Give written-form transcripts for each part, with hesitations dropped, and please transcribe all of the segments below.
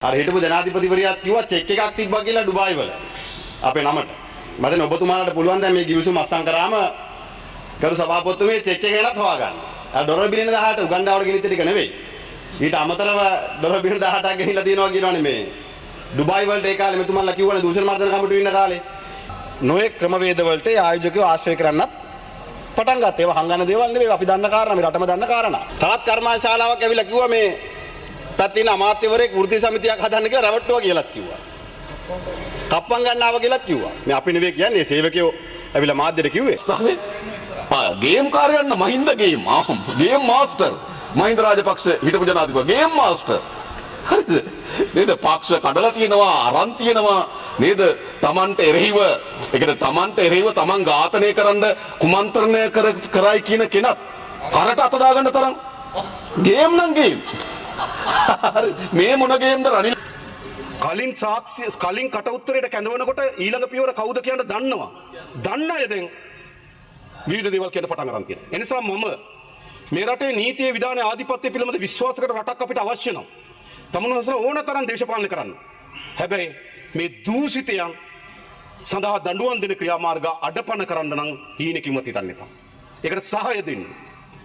අර හිටපු ජනාධිපතිවරයාත් කිව්වා චෙක් එකක් තිබ්බා කියලා ඩුබායි වල අපේ නමට. මම දැන් ඔබතුමාලට පුළුවන් දැන් මේ ගිවිසුම අත්සන් කරාම කරු සභාපතිතුමේ චෙක් එක ගැනත් හොයාගන්න. අර ඩොලර් බිලියන 18 උගන්ඩාවට ගෙනිච්ච ටික නෙවෙයි. ඊට අමතරව ඩොලර් බිලියන 18ක් ගෙනිලා දිනනවා කියනවනේ මේ. ඩුබායි වලට ඒ කාලේ මෙතුමාලා කිව්වනේ දූෂණ මර්දන කමිටුවේ ඉන්න කාලේ. නොයේ ක්‍රමවේද වලට ආයෝජකයෝ ආශ්‍රය කරන්නත් පටන් ගත්තා. ඒවා හංගන දේවල් නෙවෙයි අපි දන්න කාරණා මේ රටම දන්න කාරණා. තවත් කර්මාශාලාවක් ඇවිල්ලා කිව්වා මේ පැත්තේ ඉන්න අමාත්‍යවරයෙක් වෘත්ති සමිතියක් හදන්න කියලා රැවට්ටුවා කියලාත් කිව්වා. කප්පම් ගන්නාව කියලාත් කිව්වා. මේ අපි නෙවෙයි කියන්නේ සේවකයෝ ඇවිල්ලා මාධ්‍යට කිව්වේ. ගේම් කාර්යයන් මහින්ද ගේම් මාස්ටර් මහින්ද රාජපක්ෂ හිටපු ජනාධිපති ගේම් මාස්ටර්. හරිද? නේද? පක්ෂ කඩලා තියෙනවා අරන් තියෙනවා නේද? Tamante එරෙහිව ඒ කියන්නේ Tamante එරෙහිව Taman ඝාතනය කරන්න කුමන්ත්‍රණය කරයි කියන කෙනත් අරට අත දාගන්න තරම් ගේම් නම් ගේම්. මේ මොන ගේම්ද රනිල්? කලින් සාක්ෂි කලින් කට උත්තරයට කැඳවනකොට ඊළඟ පියවර කවුද කියන දන්නවා. දන්න අය දැන් විවිධ දේවල් කියන පටන් ගන්න තියෙනවා. ඒ නිසා මම මේ රටේ නීතිය විධානයේ ආධිපත්‍ය පිළිබඳ විශ්වාස කරන රටක් අපිට අවශ්‍ය නම් තමුන්වහන්සේලා ඕන තරම් දේශපාලනය කරන්න. හැබැයි මේ දූෂිතයන් සඳහා දඬුවම් දෙන ක්‍රියාමාර්ග අඩපණ කරන්න නම් හීනකින්වත් හිතන්න එපා. ඒකට සහාය දෙන්න.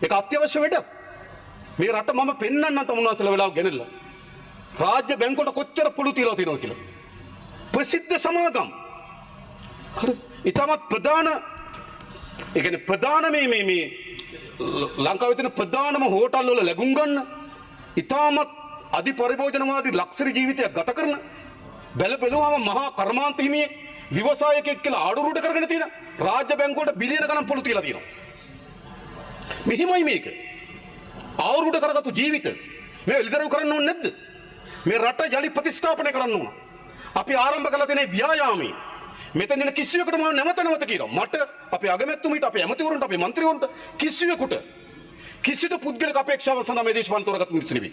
ඒක අත්‍යවශ්‍ය වැඩක්. මේ රට මම පෙන්වන්නම් තමුන්වහන්සේලා වෙලාව ගෙනල්ලා. රාජ්‍ය බැංකුවට කොච්චර පොළු තියලා තියෙනවද කියලා. ප්‍රසිද්ධ සමාගම්. හරි. ඊටමත් ප්‍රධාන ඒ කියන්නේ ප්‍රධාන මේ ලංකාවේ තියෙන ප්‍රධානම හෝටල් වල ලැබුම් ගන්න ඊටමත් අධි පරිභෝජනවාදී ලක්ෂරි ජීවිතයක් ගත කරන බැලුවම මහා කර්මාන්ත හිමියෙක් ව්‍යවසායකයෙක් කියලා ආඩුරුඩ කරගෙන තියෙන රාජ්‍ය බැංකුවට බිලියන ගණන් පොළු තියලා තියෙනවා. මෙහිමයි මේක. ආවුරුඩ කරගත්තු ජීවිත මේ එළිදරව් කරන්න ඕනේ නැද්ද? මේ රට යලි ප්‍රතිස්ථාපනය කරන්න ඕන. අපි ආරම්භ කළ තියෙන ව්‍යායාමයේ මෙතන ඉන්න කිසිවෙකුට මම නැවත කියනවා. මට අපේ අගමැතිතුමීට අපේ ඇමතිවරුන්ට අපේ മന്ത്രിවරුන්ට කිසිවෙකුට කිසිදු පුද්ගලික අපේක්ෂාවක් සඳහා මේ දේශපාලන තෝරගත්ත මිනිස්සු නෙවෙයි.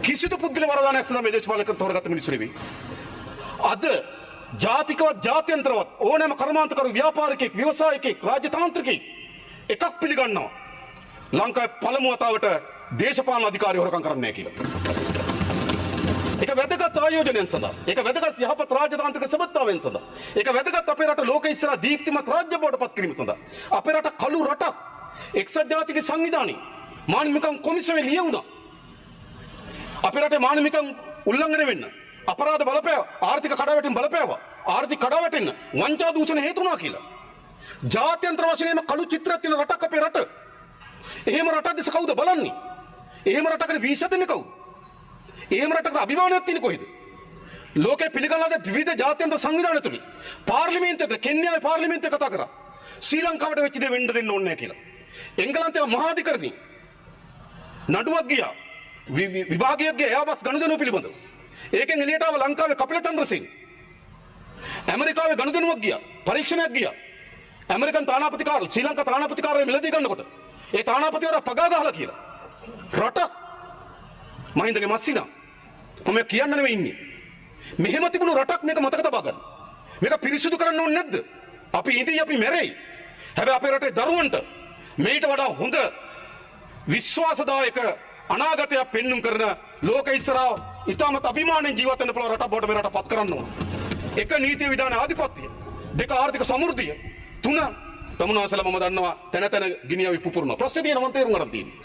කිසිදු පුද්ගලික වරදානයක් සඳහා මේ දේශපාලන තෝරගත්ත මිනිස්සු නෙවෙයි. අද ජාතිකවත් ජාත්‍යන්තරවත් ඕනෑම කර්මාන්තකරු ව්‍යාපාරිකයෙක් ව්‍යවසායකයෙක් රාජ්‍ය තාන්ත්‍රිකයෙක් එකක් පිළිගන්නවා. ලංකාවේ පළමු වතාවට දේශපාලන අධිකාරිය හොරකම් කරන්නේ නැහැ කියලා. ඒක වැදගත් ආයෝජනයෙන් සඳහා. ඒක වැදගත් යහපත් රාජතාන්ත්‍රික සබත්තාවෙන් සඳහා. ඒක වැදගත් අපේ රට ලෝක ඉස්සරහා දීප්තිමත් රාජ්‍ය බවට පත් කිරීම සඳහා. අපේ රට කළු රටක්. එක්සත් ජාතික සංවිධානයේ මානවිකම් කොමිසමේ ලියවුණා. අපේ රටේ මානවිකම් උල්ලංඝනය වෙන්න අපරාධ බලපෑව ආර්ථික කඩාවැටීම් බලපෑව ආර්ථික කඩාවැටෙන්න වංචා දූෂණ හේතු වුණා කියලා. ජාත්‍යන්තර වශයෙන්ම කළු චිත්‍රයක් තියෙන රටක් අපේ රට. එහෙම රටක් දැස කවුද බලන්නේ? එහෙම රටකට වීසා දෙන්නේ කවුද? එහෙම රටකට අභිමානයක් තියෙන්නේ කොහෙද? ලෝකේ පිළිගන්නා විවිධ ජාත්‍යන්තර සංවිධාන තුලින් පාර්ලිමේන්තුවේ කෙන්යාවේ පාර්ලිමේන්තුවේ කතා කරා. ශ්‍රී ලංකාවට වෙච්ච දේ වෙන්න දෙන්න ඕනේ නැහැ කියලා. එංගලන්තයේ මහාධිකරණي නඩුවක් ගියා. විභාගයක් ගියා එයාබස් ගනුදෙනුව පිළිබඳව. ඒකෙන් එළියට ආව ලංකාවේ කපිල චන්ද්‍රසේන. ඇමරිකාවේ ගනුදෙනුවක් ගියා. පරීක්ෂණයක් ගියා. ඇමරිකන් තානාපති කාර්යාලය ශ්‍රී ලංකා තානාපති කාර්යාලය මිලදී ගන්නකොට ඒ තානාපතිවරයා පගා ගහලා කියලා. රට මහින්දගේ මස්සිනා මම කියන්න නෙවෙයි ඉන්නේ. මෙහෙම තිබුණු රටක් මේක මතක තබා ගන්න. මේක පිරිසිදු කරන්න ඕනේ නැද්ද? අපි ඉඳී අපි මැරෙයි. හැබැයි අපේ රටේ දරුවන්ට මේට වඩා හොඳ විශ්වාසදායක අනාගතයක් පෙන්눔 කරන ලෝක ඉස්සරහා ඉතාමත් අභිමාණයෙන් ජීවත් වෙන්න පුළුවන් රටක් බවට මේ රට පත් කරන්න ඕන. එක නීති විධාන ආධිපත්‍යය, දෙක ආර්ථික සමෘද්ධිය, තුන තමුන්වහන්සේලා මම දන්නවා තැන තැන ගිනියවි පුපුරනවා. ප්‍රශ්නේ තියෙනවා මම තේරුම් ගන්න තියෙන්නේ.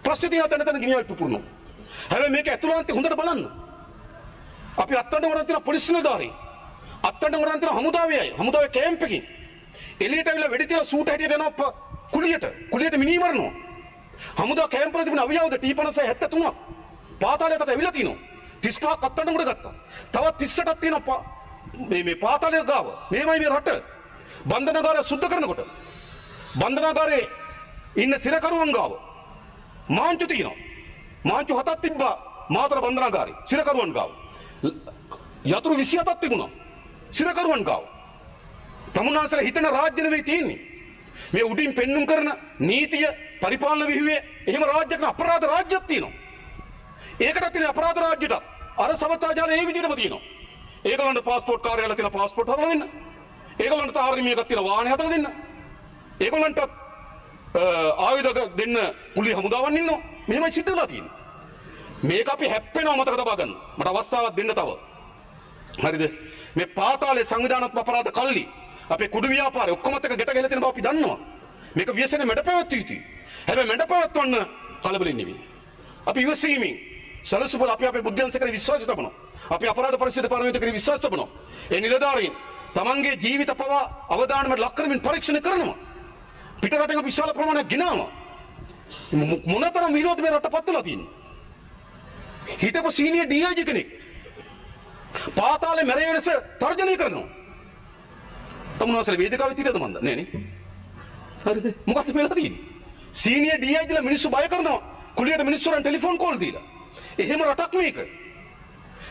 ප්‍රශ්නේ තියෙනවා තැන තැන ගිනියවි පුපුරනවා. හැබැයි මේක ඇතුළාන්තේ හොඳට බලන්න. අපි අත්තඬ වරන් තියෙන පොලිස් නිලධාරී, අත්තඬ වරන් තියෙන හමුදාවේ අය, හමුදාවේ කැම්ප් එකකින් එළියට ඇවිල්ලා වෙඩි තියලා සූට් හැටියට එනවා කුලියට මිනී මරනවා. හමුදා කැම්ප් වල තිබුණ අවියවද T50 73ක් පාතාලයට ඇවිල්ලා තිනවා. 35ක් අත්තඬ උඩ ගත්තා. තවත් 38ක් තියෙනවා මේ පාතාලය ගාව. මේමයි මේ රට. බන්ධනාගාරය සුද්ධ කරනකොට බන්ධනාගාරයේ ඉන්න සිරකරුවන් ගාව මාංචු තියෙනවා. මාංචු 7ක් තිබ්බා මාතර බන්ධනාගාරේ සිරකරුවන් ගාව. යතුරු 27ක් තිබුණා සිරකරුවන් ගාව. තමුන්වහන්සේලා හිතන රාජ්‍ය නෙවෙයි තියෙන්නේ. මේ උඩින් පෙන්눔 කරන නීතිය පරිපාලන විහිුවේ එහෙම රාජ්‍යයක අපරාධ රාජ්‍යයක් තියෙනවා. ඒකටත් තියෙන අපරාධ රාජ්‍යයට අර සමතාජාලය ඒ විදිහටම තියෙනවා. ඒගොල්ලන්ට પાස්පෝර්ට් කාර්යාලය තියෙන પાස්පෝර්ට් හදලා දෙන්න. ඒගොල්ලන්ට තාරණියකක් තියෙන වාහනේ හදලා දෙන්න. ඒගොල්ලන්ට ආයුධ දෙන්න පුලි හමුදාවන් ඉන්නවා. මෙහෙමයි සිද්ධ වෙලා තියෙන්නේ. මේක අපි හැප්පෙනවා මතක තබා ගන්න. මට අවස්ථාවක් දෙන්න තව. හරිද? මේ පාතාලේ සංවිධානාත්මක අපරාධ කල්ලි අපේ කුඩු ව්‍යාපාරේ ඔක්කොම එක්ක ගැට ගැහිලා තියෙන බව අපි දන්නවා. මේක ව්‍යසනේ මැඩ පැවැත්විය යුතුයි. හැබැයි මැඩ පැවැත්වන්න කලබලින් නෙවෙයි. අපි ඉවසීමෙන් සලසුපල අපි අපේ බුද්ධාංශකරේ විශ්වාසය තබනවා. අපි අපරාධ පරිශීලන පාර්ලිමේන්තුවේ විශ්වාසය තබනවා. ඒ නිලධාරීන් තමන්ගේ ජීවිත පවා අවදානමට ලක් කරමින් පරීක්ෂණ කරනවා. පිට රටෙන් අපි විශාල ප්‍රමාණයක් ගෙනාවා. මොනතරම් විරෝධ මේ රට පත්වලා තියෙන්නේ. හිටපු සීනියර් DIG කෙනෙක් පාතාලේ මැරේ වෙනස තර්ජනය කරනවා. තමුන්වසල වේදිකාවේ තියද මන්ද නේ නේ. හරිද? මොකක්ද වෙලා තියෙන්නේ? සීනියර් DIGලා මිනිස්සු බය කරනවා. කුලියට මිනිස්සුන්ට ටෙලිෆෝන් කෝල් දීලා. එහෙම රටක් මේක.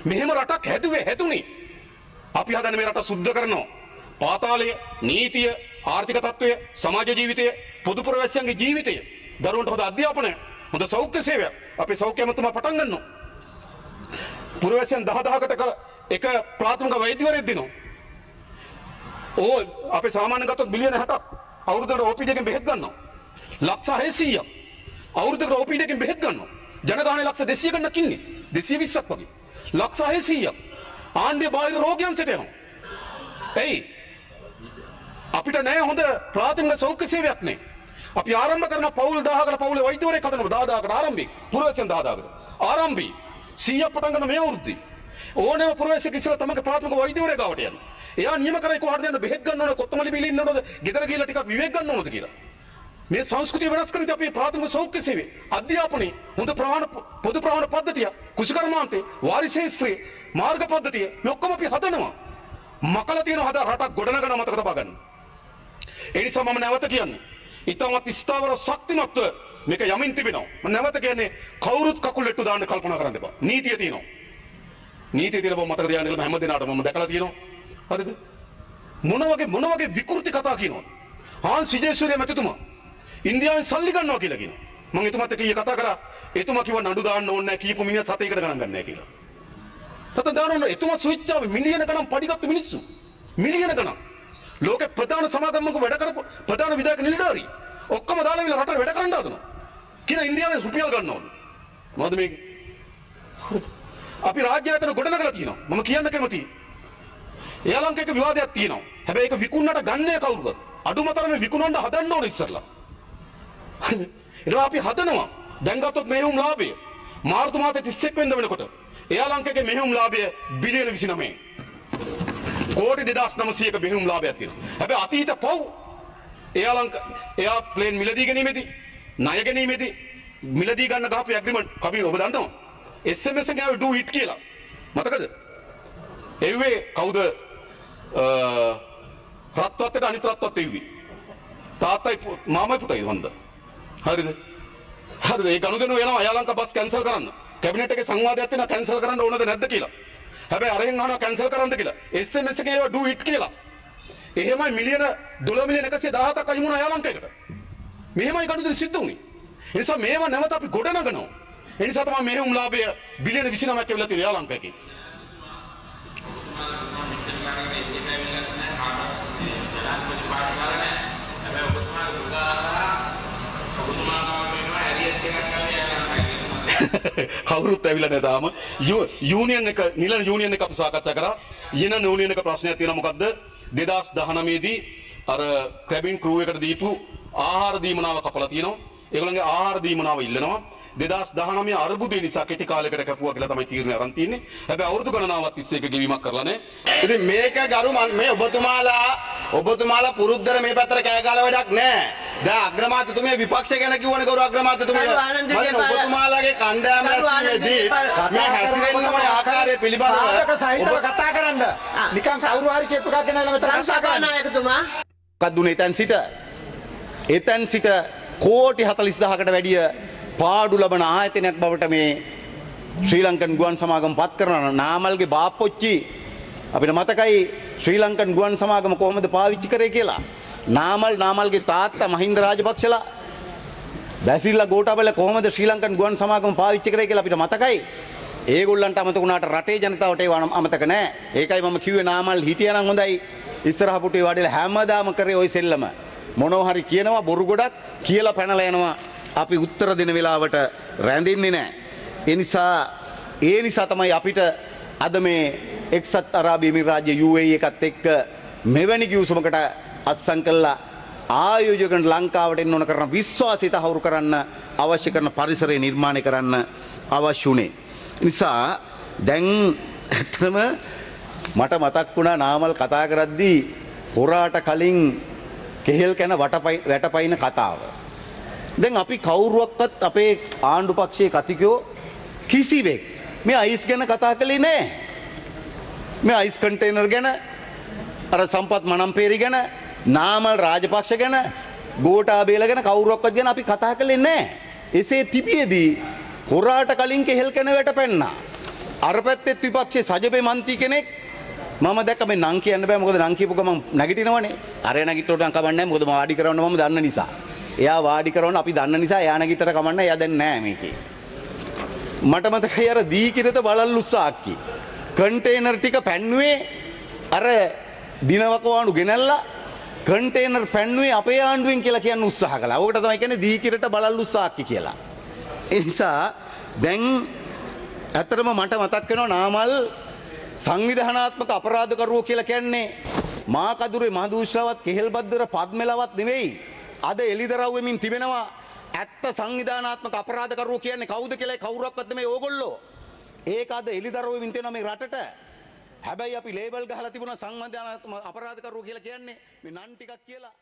මෙහෙම රටක් හැදුනේ. අපි හදන්නේ මේ රට සුද්ධ කරනවා. පාතාලය, නීතිය, ආර්ථික තත්ත්වය, සමාජ ජීවිතය, පොදු පුරවැසියන්ගේ ජීවිතය, දරුවන්ට හොඳ අධ්‍යාපනය, හොඳ සෞඛ්‍ය සේවයක් අපේ සෞඛ්‍ය අමාත්‍යතුමා පටන් ගන්නවා. පුරවැසියන් 10000කට එක ප්‍රාථමික වෛද්‍යවරයෙක් දෙනවා. අපේ සාමාන්‍ය ගත්තොත් බිලියන 60ක් අවුරුද්දකට OPD එකෙන් බෙහෙත් ගන්නවා. ලක්ෂ 600ක් අවුරුද්දකට OPD එකෙන් බෙහෙත් ගන්නවා. ජනගහනය ලක්ෂ 200 ගණනක් ඉන්නේ. 220ක් වගේ. ලක්ෂ 600ක් ආණ්ඩුවේ බාහිර රෝගයන්සට යනවා. එයි අපිට නෑ හොඳ ප්‍රාථමික සෞඛ්‍ය සේවයක් නෑ. අපි ආරම්භ කරන පවුල් 1000කට පවුලේ වෛද්‍යවරයෙක් හදනවා 10000කට ආරම්භයි. පුරවැසියන් 10000කට. ආරම්භයි 100ක් පටන් ගන්න මේ අවුරුද්දේ. ඕනෑම පුරවැසියෙක් ඉස්සෙල්ලා තමගේ ප්‍රාථමික වෛද්‍යවරයෙක් ගාවට යන්න. එයා නියම කරේ කොහටද යන්න බෙහෙත් ගන්න ඕන, කොත්තමලි බීලා ඉන්න ඕනද, ගෙදර ගිහලා ටිකක් විවේක ගන්න ඕනද කියලා. මේ සංස්කෘතිය වෙනස් කරන්නේ අපි ප්‍රාථමික සෞඛ්‍ය සේවය, අධ්‍යාපනයේ හොඳ පොදු ප්‍රවාහන පද්ධතිය, කුෂිකර්මාන්තේ, වාරිශේස්ත්‍රයේ මාර්ග පද්ධතිය මේ ඔක්කොම අපි හදනවා. මකලා තියෙන හද රටක් ගොඩනගන මතක තබා ගන්න. ඒ නිසා මම නැවත කියන්නේ ඊටමත් ස්ථාවර ශක්තිමත්ව මේක යමින් තිබෙනවා. මම නැවත කියන්නේ කවුරුත් කකුල් එට්ටු දාන්න කල්පනා කරන්න එපා. නීතිය තියෙනවා. නීතිය තියෙන බව මතක තියාගන්න කියලා හැම දිනකටම මම දැකලා තියෙනවා. හරිද? මොන වගේ විකෘති කතා කියනවද? හාන්ස් විජේසූරිය මැතිතුමා ඉන්දියාවෙන් සල්ලි ගන්නවා කියලා කියනවා. මම එතුමාත් එක්ක ඊයේ කතා කරා. එතුමා කිව්වා නඩු දාන්න ඕනේ නැහැ කීප මිනිහ සතේකට ගණන් ගන්න නැහැ කියලා. රට දාන්න ඕනේ. එතුමා ස්විච් ආවේ මිලියන ගණන් පඩිගත්තු මිනිස්සු. මිලියන ගණන්. ලෝකේ ප්‍රධාන සමාගමක වැඩ කරපු ප්‍රධාන විධායක නිලධාරී ඔක්කොම දාලා විල රටට වැඩ කරන්න හදනවා. කියන ඉන්දියාවෙන් රුපියල් ගන්නවලු. මොකද මේක? අපි රාජ්‍ය ආයතන ගොඩනගලා තියෙනවා. මම කියන්න කැමතියි. එයාලංක එක විවාදයක් තියෙනවා. හැබැයි ඒක විකුණන්නට ගන්නෑ කවුරුවත්. අඩුමතරමේ විකුණන්න හදන්න ඕනේ ඉස්සරලා. ඒක අපි හදනවා. දැන් ගත්තොත් මෙහෙයුම් ලාභය මාර්තු මාසේ 31 වෙනිදා වෙනකොට එයාලංක එකේ මෙහෙයුම් ලාභය බිලියන 29. කෝටි 2900ක මෙහෙයුම් ලාභයක් තියෙනවා. හැබැයි අතීත පව් එයා ප්ලේන් මිලදී ගැනීමේදී ණය ගැනීමේදී මිලදී ගන්න ගහපු ඇග්‍රීමන්ට් කබීර ඔබ දන්නවද? SMS එකේ ආවේ do it කියලා. මතකද? එව්වේ කවුද? රත්වත්තට අනිත් රත්වත්ත එව්වේ. තාත්තයි මාමයි පුතයි වන්ද. හරිද? ඒ ගනුදෙනුව යනවා එයාලංක බස් කැන්සල් කරන්න. කැබිනට් එකේ සංවාදයක් තියෙනවා කැන්සල් කරන්න ඕනද නැද්ද කියලා. හැබැයි අරෙන් අහනවා කැන්සල් කරන්නද කියලා. SMS එකේ ඒවා do it කියලා. එහෙමයි $1 මිලියන 117ක් අයින් වුණා එයාලංක එකට. මෙහෙමයි ගනුදෙනු සිද්ධ වුණේ. ඒ නිසා මේවා නැවත අපි ගොඩනගනවා. ඒ නිසා තමයි මෙහෙයුම් ලාභය බිලියන 29ක් ඇවිල්ලා තියෙන යාලංක එකේ. කවුරුත් ඇවිල්ලා නැහැ තාම. යූනියන් එක නිල යූනියන් එක අපි සාකච්ඡා කරා. ඊන යූනියන් එක ප්‍රශ්නයක් තියෙනවා මොකද්ද? 2019 දී අර කැබින් ක්‍රූ එකට දීපු ආහාර දීමනාව කපලා තියෙනවා. ඒගොල්ලන්ගේ ආහාර දීමනාව ඉල්ලනවා. 2019 අර්බුදය නිසා කෙටි කාලයකට කැපුවා කියලා තමයි තීරණය අරන් තියෙන්නේ. හැබැයි අවුරුදු ගණනාවක් තිස්සේ ඒක ගෙවීමක් කරලා නැහැ. ඉතින් මේක ගරු මේ ඔබතුමාලා පුරුද්දර මේ පැත්තට කෑ ගාලා වැඩක් නැහැ. දැන් අග්‍රාමාත්‍යතුමිය විපක්ෂ ගැන කිව්වනේ ගරු අග්‍රාමාත්‍යතුමිය. මම ඔබතුමාලාගේ කණ්ඩායම රැස්වීමේදී මේ හැසිරෙන්න ඕනේ ආකාරය පිළිබඳව ඔබ කතා කරන්න. නිකන් කවුරු හරි කියපු එකක් ගැන මෙතන කතා කරන්න. නායකතුමා මොකක්ද උනේ එතෙන් සිට කෝටි 40000කට වැඩිය පාඩු ලබන ආයතනයක් බවට මේ ශ්‍රී ලංකන් ගුවන් සමාගම පත් කරන නාමල්ගේ බාප්පොච්චි අපිට මතකයි ශ්‍රී ලංකන් ගුවන් සමාගම කොහොමද පාවිච්චි කරේ කියලා. නාමල්ගේ තාත්තා මහින්ද රාජපක්ෂලා බැසිල්ලා ගෝඨාබල කොහොමද ශ්‍රී ලංකන් ගුවන් සමාගම පාවිච්චි කරේ කියලා අපිට මතකයි. ඒගොල්ලන්ට අමතක වුණාට රටේ ජනතාවට ඒව අමතක නැහැ. ඒකයි මම කිව්වේ නාමල් හිටියානම් හොඳයි. ඉස්සරහ පුටුවේ වඩේලා හැමදාම කරේ ওই සෙල්ලම. මොනවා හරි කියනවා බොරු ගොඩක් කියලා පැනලා යනවා. අපි උත්තර දෙන වෙලාවට රැඳෙන්නේ නැහැ. ඒ නිසා තමයි අපිට අද මේ එක්සත් අරාබි එමිරාජ්‍ය UAE එකත් එක්ක මෙවැනි ගිවිසුමකට අත්සන් කළා ආයෝජකයන් ලංකාවට එන්න ඕන කරන විශ්වාසය තහවුරු කරන්න අවශ්‍ය කරන පරිසරය නිර්මාණය කරන්න අවශ්‍ය උනේ. නිසා දැන් ඇත්තම මට මතක් වුණා නාමල් කතා කරද්දී හොරාට කලින් කෙහෙල් කන වැටපයින් කතාව. දැන් අපි කවුරුවක්වත් අපේ ආණ්ඩු පක්ෂයේ කතිකයෝ කිසිවෙක් මේ අයිස් ගැන කතා කළේ නැහැ. මේ අයිස් කන්ටේනර් ගැන අර සම්පත් මනම්පේරි ගැන නාමල් රාජපක්ෂ ගැන ගෝඨාභය ගැන කවුරුවක්වත් ගැන අපි කතා කළේ නැහැ. එසේ තිබියදී හොරාට කලින් කෙහෙල් කන වැටපැන්නා. අර පැත්තේ විපක්ෂයේ සජබේ මන්ත්‍රී කෙනෙක් මම දැක්ක මේ නම් කියන්න බෑ මොකද නම් කියපු ගමන් නැගිටිනවනේ. අර නැගිට්ටොට නම් කමන්නේ නැහැ මොකද වාඩි කරවන්න මම දන්න නිසා. එයා වාඩි කරවන්න අපි දන්න නිසා එයා නැගිටතර කමන්නේ එයා දැන් නැහැ මේකේ. මට මතකයි අර දීකිරත බලල්ලු සාක්කි. කන්ටේනර් ටික පැන්නුවේ අර දිනවකවාණු ගෙනල්ලා කන්ටේනර් පැන්නුවේ අපේ ආණ්ඩුවෙන් කියලා කියන්න උත්සාහ කළා. ඕකට තමයි කියන්නේ දීකිරත බලල්ලු සාක්කි කියලා. ඒ නිසා දැන් ඇත්තටම මට මතක් වෙනවා නාමල් සංවිධානාත්මක අපරාධකරුවෝ කියලා කියන්නේ මාකදුරේ මහදූෂ්‍රාවත් කෙහෙල්බද්දර පද්මලවත් නෙවෙයි. අද එලිදරව් වෙමින් තිබෙනවා ඇත්ත සංවිධානාත්මක අපරාධකරුවෝ කියන්නේ කවුද කියලා කවුරක්වත් නෙමෙයි ඕගොල්ලෝ. ඒක අද එලිදරව් වෙමින් තියෙනවා මේ රටට. හැබැයි අපි ලේබල් ගහලා තිබුණා සංවිධානාත්මක අපරාධකරුවෝ කියලා කියන්නේ මේ නන් ටිකක් කියලා.